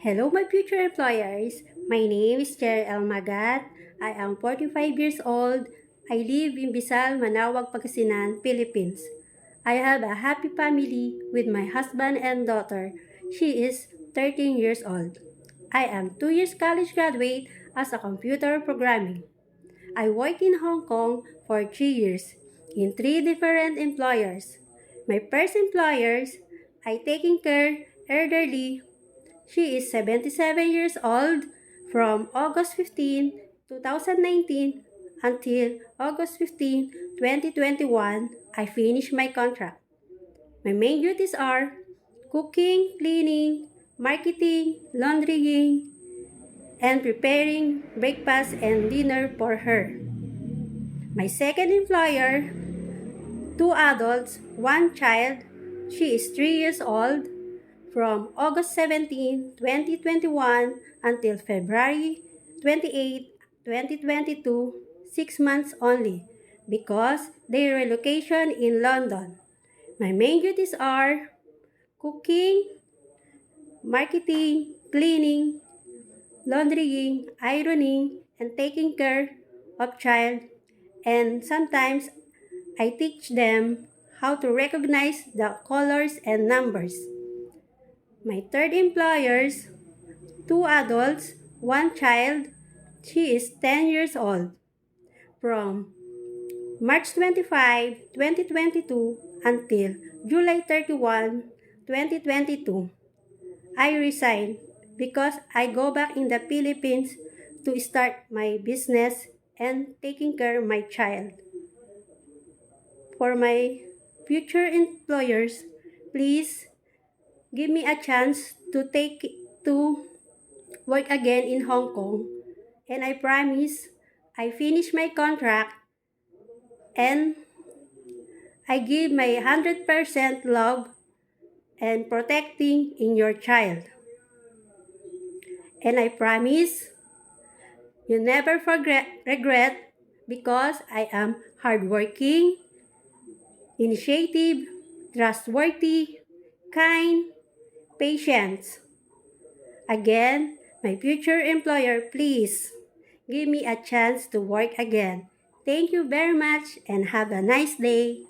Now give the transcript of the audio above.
Hello, my future employers. My name is Cher El Magat. I am 45 years old. I live in Bisal, Manawag, Pangasinan, Philippines. I have a happy family with my husband and daughter. She is 13 years old. I am 2 years college graduate as a computer programming. I worked in Hong Kong for 3 years in 3 different employers. My first employers, I taking care elderly. She is 77 years old from August 15, 2019 until August 15, 2021. I finished my contract. My main duties are cooking, cleaning, marketing, laundrying, and preparing breakfast and dinner for her. My second employer, 2 adults, 1 child. She is 3 years old from August 17, 2021 until February 28, 2022, 6 months only because their relocation in London. My main duties are cooking, marketing, cleaning, laundrying, ironing, and taking care of child, and sometimes I teach them how to recognize the colors and numbers. My third employers, 2 adults, 1 child. She is 10 years old. From March 25, 2022 until July 31, 2022, I resigned because I go back in the Philippines to start my business and taking care of my child. For my future employers, please give me a chance to work again in Hong Kong, and I promise I finish my contract and I give my 100% love and protecting in your child. And I promise you never regret because I am hardworking, initiative, trustworthy, kind, patient. Again, my future employer, please give me a chance to work again. Thank you very much and have a nice day.